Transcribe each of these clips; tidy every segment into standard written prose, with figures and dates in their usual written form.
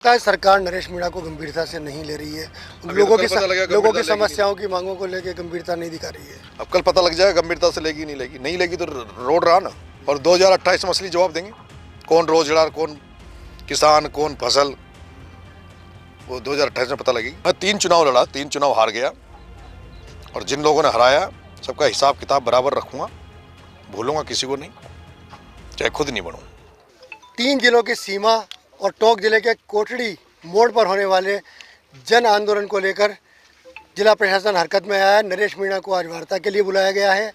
लगता है सरकार नरेश मीणा को गंभीरता से नहीं ले रही है। लोगों की समस्याओं की मांगों को लेकर गंभीरता नहीं दिखा रही है। अब कल पता लग जाएगा गंभीरता से लेगी नहीं लेगी तो रोड रहा ना। और 2028 में असली जवाब देंगे, कौन रोजगार, कौन किसान, कौन फसल, वो 2028 में पता लगेगी। मैं 3 चुनाव लड़ा, 3 चुनाव हार गया, और जिन लोगों ने हराया सबका हिसाब किताब बराबर रखूंगा, भूलूंगा किसी को नहीं, चाहे खुद नहीं बनूं। 3 जिलों की सीमा और टोंक जिले के कोटड़ी मोड़ पर होने वाले जन आंदोलन को लेकर जिला प्रशासन हरकत में आया है। नरेश मीणा को आज वार्ता के लिए बुलाया गया है।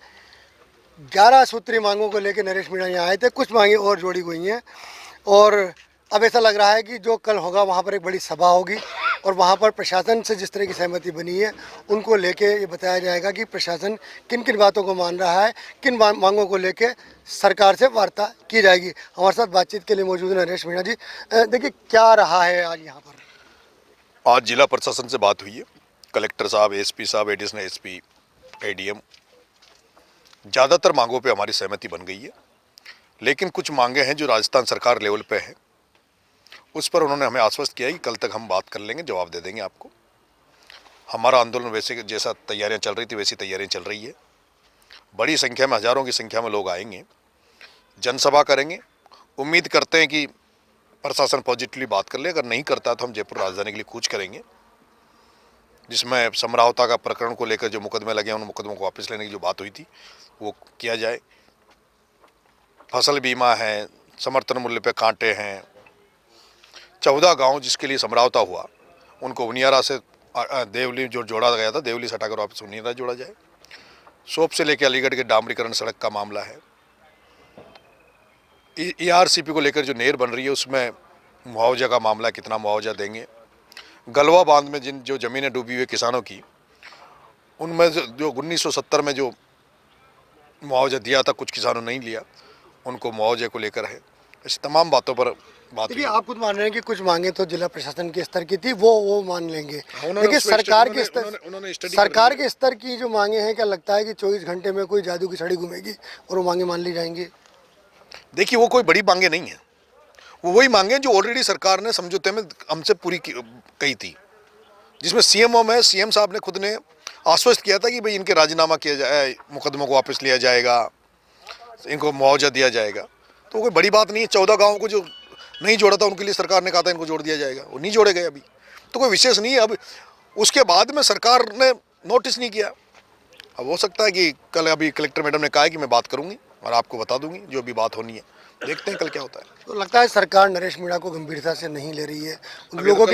11 सूत्री मांगों को लेकर नरेश मीणा यहाँ आए थे। कुछ मांगे और जोड़ी गई हैं और अब ऐसा लग रहा है कि जो कल होगा वहाँ पर एक बड़ी सभा होगी और वहाँ पर प्रशासन से जिस तरह की सहमति बनी है उनको लेके ये बताया जाएगा कि प्रशासन किन किन बातों को मान रहा है, किन मांगों को लेके सरकार से वार्ता की जाएगी। हमारे साथ बातचीत के लिए मौजूद नरेश मीणा जी। देखिए क्या रहा है आज यहाँ पर। आज जिला प्रशासन से बात हुई है, कलेक्टर साहब, एसपी साहब, एडिशनल एसपी, एडीएम, ज़्यादातर मांगों पे हमारी सहमति बन गई है, लेकिन कुछ मांगे हैं जो राजस्थान सरकार लेवल पे है, उस पर उन्होंने हमें आश्वस्त किया है कि कल तक हम बात कर लेंगे, जवाब दे देंगे आपको। हमारा आंदोलन वैसे जैसा तैयारियां चल रही थी वैसी तैयारियां चल रही है। बड़ी संख्या में, हज़ारों की संख्या में लोग आएंगे, जनसभा करेंगे। उम्मीद करते हैं कि प्रशासन पॉजिटिवली बात कर ले, अगर नहीं करता तो हम जयपुर राजधानी के लिए कूच करेंगे, जिसमें समरावता का प्रकरण को लेकर जो मुकदमे लगे हैं उन मुकदमों को वापस लेने की जो बात हुई थी वो किया जाए। फसल बीमा है, समर्थन मूल्य पे कांटे हैं, 14 गांव जिसके लिए समरावता हुआ उनको उनियारा से देवली जो जोड़ा गया था, देवली से हटाकर वापस उनियारा जोड़ा जाए। सोप से लेकर अलीगढ़ के डामरीकरण सड़क का मामला है। ईआरसीपी को लेकर जो नहर बन रही है उसमें मुआवजा का मामला, कितना मुआवजा देंगे। गलवा बांध में जो ज़मीनें डूबी हुई किसानों की, उनमें जो 1970 में जो मुआवजा दिया था कुछ किसानों ने नहीं लिया, उनको मुआवजे को लेकर है। ऐसी तमाम बातों पर बात। देखिए आप खुद मान रहे हैं कि कुछ मांगे तो जिला प्रशासन के स्तर की थी, वो मान लेंगे, लेकिन सरकार के स्तर की जो मांगे हैं, क्या लगता है कि 24 घंटे में कोई जादू की छड़ी घूमेगी और वो मांगे मान ली जाएंगी? देखिए वो कोई बड़ी मांगे नहीं है, वो वही मांगे जो ऑलरेडी सरकार ने समझौते में हमसे पूरी कही थी, जिसमें सीएमओ में सीएम साहब ने खुद ने आश्वस्त किया था कि भाई इनके राजीनामा किया जाए, मुकदमों को वापस लिया जाएगा, इनको मुआवजा दिया जाएगा। तो कोई बड़ी बात नहीं है। 14 गाँव को जो नहीं जोड़ा था उनके लिए सरकार ने कहा था इनको जोड़ दिया जाएगा, वो नहीं जोड़े गए अभी, तो कोई विशेष नहीं है। अब उसके बाद में सरकार ने नोटिस नहीं किया। अब हो सकता है कि कल अभी कलेक्टर मैडम ने कहा है कि मैं बात करूंगी और आपको बता दूंगी जो भी बात होनी है, देखते हैं कल क्या होता है। तो लगता है सरकार नरेश मीणा को गंभीरता से नहीं ले रही है, लोगों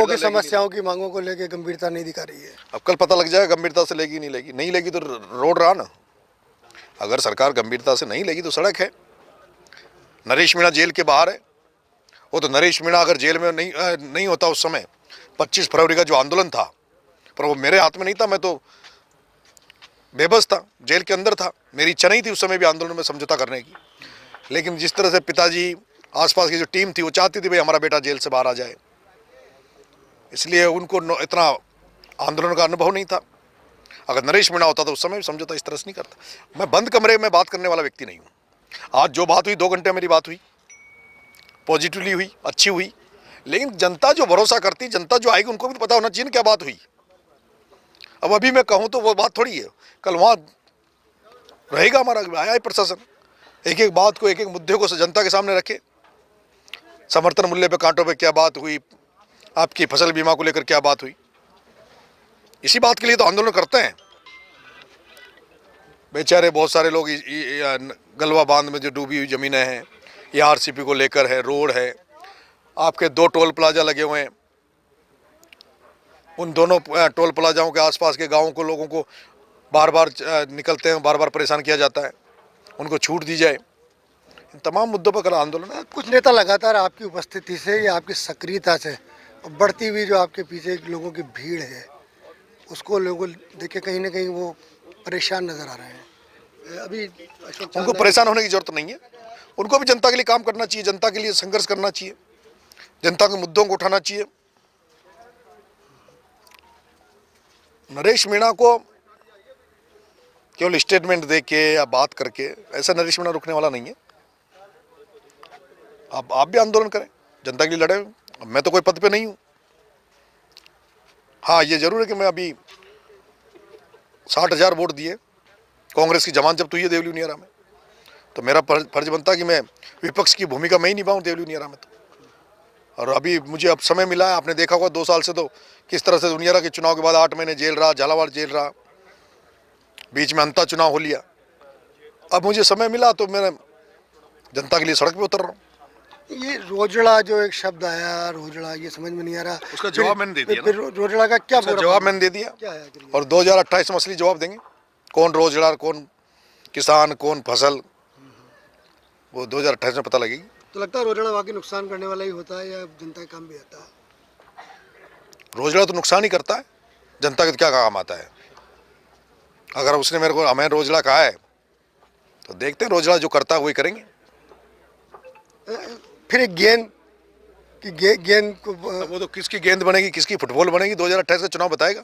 की समस्याओं की मांगों को लेकर गंभीरता नहीं दिखा रही है। अब कल पता लग जाएगा गंभीरता से लेगी नहीं लेगी तो रोड रहा ना। अगर सरकार गंभीरता से नहीं लेगी तो सड़क है। नरेश मीणा जेल के बाहर है, वो तो नरेश मीणा अगर जेल में नहीं होता उस समय 25 फरवरी का जो आंदोलन था, पर वो मेरे हाथ में नहीं था, मैं तो बेबस था, जेल के अंदर था। मेरी इच्छा नहीं थी उस समय भी आंदोलन में समझौता करने की, लेकिन जिस तरह से पिताजी, आसपास की जो टीम थी वो चाहती थी भाई हमारा बेटा जेल से बाहर आ जाए, इसलिए उनको इतना आंदोलन का अनुभव नहीं था। अगर नरेश मीणा होता तो उस समय भी समझौता इस तरह से नहीं करता। मैं बंद कमरे में बात करने वाला व्यक्ति नहीं हूँ। आज जो बात हुई 2 घंटे मेरी बात हुई, पॉजिटिवली हुई, अच्छी हुई, लेकिन जनता जो भरोसा करती, जनता जो आएगी उनको भी तो पता होना चाहिए क्या बात हुई। अब अभी मैं कहूँ तो वो बात थोड़ी है, कल वहाँ रहेगा हमारा आया है प्रशासन, एक एक बात को, एक एक मुद्दे को जनता के सामने रखे। समर्थन मूल्य पे कांटों पे क्या बात हुई, आपकी फसल बीमा को लेकर क्या बात हुई, इसी बात के लिए तो आंदोलन करते हैं। बेचारे बहुत सारे लोग गलवा बांध में जो डूबी हुई ज़मीनें हैं, ईआरसीपी को लेकर है, रोड है, आपके 2 टोल प्लाजा लगे हुए हैं, उन दोनों टोल प्लाजाओं के आसपास के गाँवों को, लोगों को बार बार निकलते हैं, बार बार परेशान किया जाता है, उनको छूट दी जाए। इन तमाम मुद्दों पर कल आंदोलन है। कुछ नेता लगातार आपकी उपस्थिति से या आपकी सक्रियता से बढ़ती हुई जो आपके पीछे लोगों की भीड़ है उसको लोगों देखे कहीं ना कहीं वो परेशान नजर आ रहे हैं। अभी उनको परेशान होने की जरूरत नहीं है, उनको भी जनता के लिए काम करना चाहिए, जनता के लिए संघर्ष करना चाहिए, जनता के मुद्दों को उठाना चाहिए। नरेश मीणा को केवल स्टेटमेंट दे के या बात करके ऐसा नरेश मीणा रुकने वाला नहीं है। आप भी आंदोलन करें, जनता के लिए लड़े, अब मैं तो कोई पद पे नहीं हूँ। हाँ, ये जरूर है कि मैं अभी 60,000 वोट दिए, कांग्रेस की जमानत जब्त हुई है देवली उनियारा में, तो मेरा फर्ज बनता है कि मैं विपक्ष की भूमिका मैं ही निभाऊं देवली उनियारा में। तो और अभी मुझे अब समय मिला है, आपने देखा होगा 2 साल से तो किस तरह से उनियारा के चुनाव के बाद 8 महीने जेल रहा, झालावाड़ जेल रहा, बीच में अंता चुनाव हो लिया। अब मुझे समय मिला तो मैं जनता के लिए सड़क पे उतर रहा हूँ। ये रोजड़ा जो एक शब्द आया, रोजड़ा, ये समझ में नहीं आ रहा। उसका जवाब मैंने दे दिया फिर रोजड़ा का क्या उसका जवाब मैंने दे दिया, क्या है आखिर ये? और 2028 में असली जवाब देंगे, कौन रोजगार, कौन किसान, कौन फसल, वो 2028 में पता लगेगी। तो लगता है रोजड़ा वाकई नुकसान करने वाला ही होता है या जनता के काम भी आता है? रोजगार तो नुकसान ही करता है, जनता के क्या काम आता है। अगर उसने मेरे को हमें रोजड़ा कहा है तो देखते हैं रोजड़ा जो करता है वही करेंगे। फिर एक गेंद की गेंद को वो तो किसकी गेंद बनेगी, किसकी फुटबॉल बनेगी, 2028 का चुनाव बताएगा।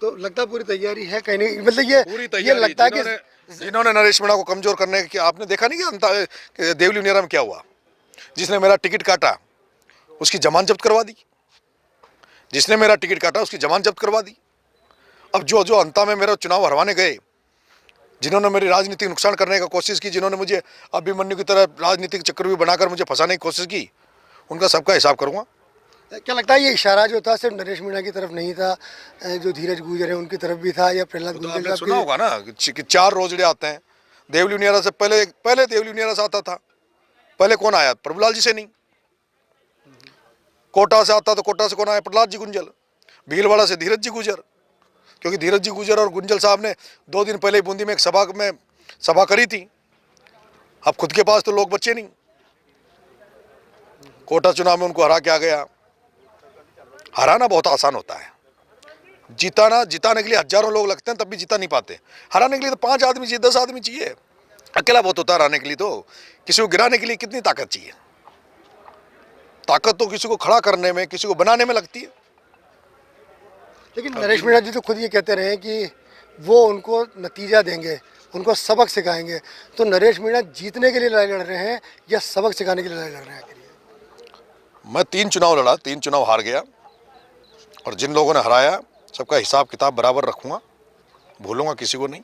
तो लगता है पूरी तैयारी है कहीं नहीं, मतलब ये पूरी ये तैयारी। लगता है कि जिन्होंने नरेश मीणा को कमजोर करने की, आपने देखा नहीं कि देवली उनियारा में क्या हुआ। जिसने मेरा टिकट काटा उसकी जमानत जब्त करवा दी, जिसने मेरा टिकट काटा उसकी जमानत जब्त करवा दी। अब जो अंता में मेरा चुनाव हरवाने गए, जिन्होंने मेरी राजनीतिक नुकसान करने का कोशिश की, जिन्होंने मुझे अभिमन्यु की तरह राजनीतिक चक्रव्यूह बनाकर मुझे फंसाने की कोशिश की, उनका सबका हिसाब करूंगा। क्या लगता है ये इशारा जो था सिर्फ नरेश मीणा की तरफ नहीं था, जो धीरज गुर्जर है उनकी तरफ भी था, या प्रहलाद तो गुंजल आपने साहब सुना होगा ना कि 4 रोजड़े आते हैं देवली उनियारा से। पहले देवली उनियारा से आता था, पहले कौन आया? प्रभुलाल जी से नहीं। कोटा से आता तो कोटा से कौन आया? प्रहलाद जी गुंजल। भीलवाड़ा से धीरज जी गुजर, क्योंकि धीरज जी गुजर और गुंजल साहब ने 2 दिन पहले बूंदी में एक सभा करी थी। अब खुद के पास तो लोग बच्चे नहीं। कोटा चुनाव में उनको हरा के आ गया। हराना बहुत आसान होता है, जिताने के लिए हजारों लोग लगते हैं तब भी जिता नहीं पाते। हराने के लिए तो 5 आदमी चाहिए, 10 आदमी चाहिए। अकेला बहुत होता है हराने के लिए। तो किसी को गिराने के लिए कितनी ताकत चाहिए? ताकत तो किसी को खड़ा करने में, किसी को बनाने में लगती है। लेकिन नरेश मीणा जी तो खुद ये कहते रहे कि वो उनको नतीजा देंगे, उनको सबक सिखाएंगे। तो नरेश मीणा जीतने के लिए लड़ाई लड़ रहे हैं या सबक सिखाने के लिए लड़ाई लड़ रहे हैं आखिर? मैं 3 चुनाव लड़ा, 3 चुनाव हार गया, और जिन लोगों ने हराया सबका हिसाब किताब बराबर रखूंगा, भूलूंगा किसी को नहीं,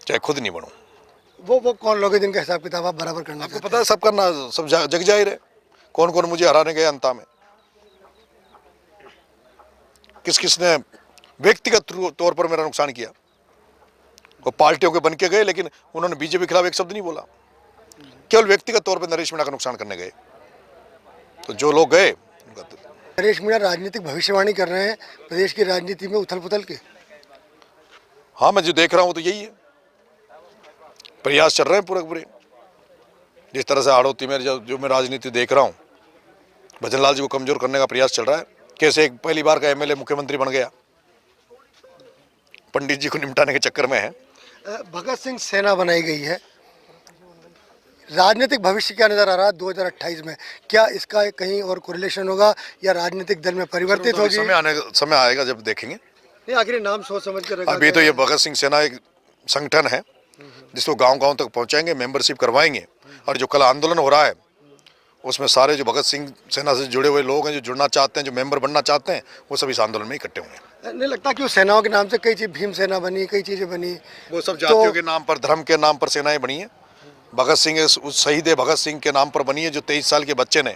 चाहे खुद नहीं बनूं। वो कौन लोग हैं जिनका हिसाब किताब आप बराबर करना आपको चाहते पता है, सब करना, सब जग जाहिर है कौन कौन मुझे हराने गए अंता में। किसने व्यक्तिगत तौर पर मेरा नुकसान किया। वो पार्टियों के बन के गए, लेकिन उन्होंने बीजेपी के खिलाफ एक शब्द नहीं बोला। केवल व्यक्तिगत तौर पर नरेश मीणा का नुकसान करने गए। तो जो लोग गए, नरेश मीणा राजनीतिक भविष्यवाणी कर रहे हैं प्रदेश की राजनीति में उथल पुथल के। हाँ, मैं जो देख रहा हूँ तो यही है, प्रयास चल रहे हैं पूरे पूरे। जिस तरह से हाड़ौती में जो मैं राजनीति देख रहा हूँ, भजनलाल जी को कमजोर करने का प्रयास चल रहा है। कैसे एक पहली बार का एमएलए मुख्यमंत्री बन गया, पंडित जी को निपटाने के चक्कर में है। भगत सिंह सेना बनाई गई है, राजनीतिक भविष्य क्या नजर आ रहा है 2028 में? क्या इसका कहीं और कोरिलेशन होगा या राजनीतिक दल में परिवर्तित होगी? समय आएगा जब देखेंगे। नहीं, आखिर नाम सोच समझ कर रखा अभी तो ये भगत सिंह सेना एक संगठन है जिसको गांव-गांव तक पहुंचाएंगे, मेंबरशिप करवाएंगे, और जो कल आंदोलन हो रहा है उसमें सारे जो भगत सिंह सेना से जुड़े हुए लोग हैं, जो जुड़ना चाहते हैं, जो मेंबर बनना चाहते हैं, वो सब इस आंदोलन में इकट्ठे होंगे। नहीं लगता कि उस सेनाओं के नाम से कई चीज, भीम सेना बनी, कई चीजें बनी, वो सब जातियों के नाम पर, धर्म के नाम पर सेनाएं बनी है। भगत सिंह उस शहीद भगत सिंह के नाम पर बनी है, जो 23 साल के बच्चे ने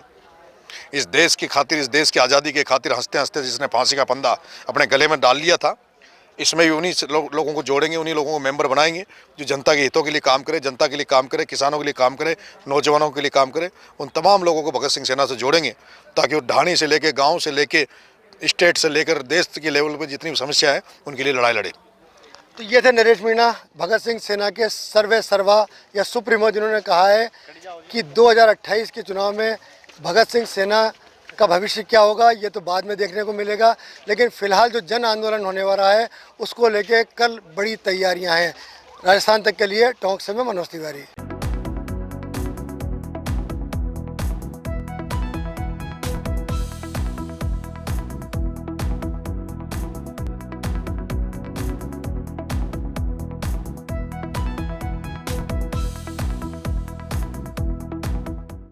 इस देश की खातिर, इस देश की आज़ादी के खातिर हंसते हंसते जिसने फांसी का फंदा अपने गले में डाल लिया था। इसमें भी उन्हीं लोगों को जोड़ेंगे, उन्हीं लोगों को मेंबर बनाएंगे जो जनता के हितों के लिए काम करे, जनता के लिए काम करे, किसानों के लिए काम करे, नौजवानों के लिए काम करे। उन तमाम लोगों को भगत सिंह सेना से जोड़ेंगे ताकि वो ढाणी से लेके, गाँव से लेके, स्टेट से लेकर देश के लेवल पर जितनी समस्या है उनके लिए लड़ाई लड़े। तो ये थे नरेश मीणा, भगत सिंह सेना के सर्वे सर्वा या सुप्रीमो, जिन्होंने कहा है कि 2028 के चुनाव में भगत सिंह सेना का भविष्य क्या होगा ये तो बाद में देखने को मिलेगा, लेकिन फिलहाल जो जन आंदोलन होने वाला है उसको लेके कल बड़ी तैयारियां हैं। राजस्थान तक के लिए टोंक से मैं मनोज तिवारी।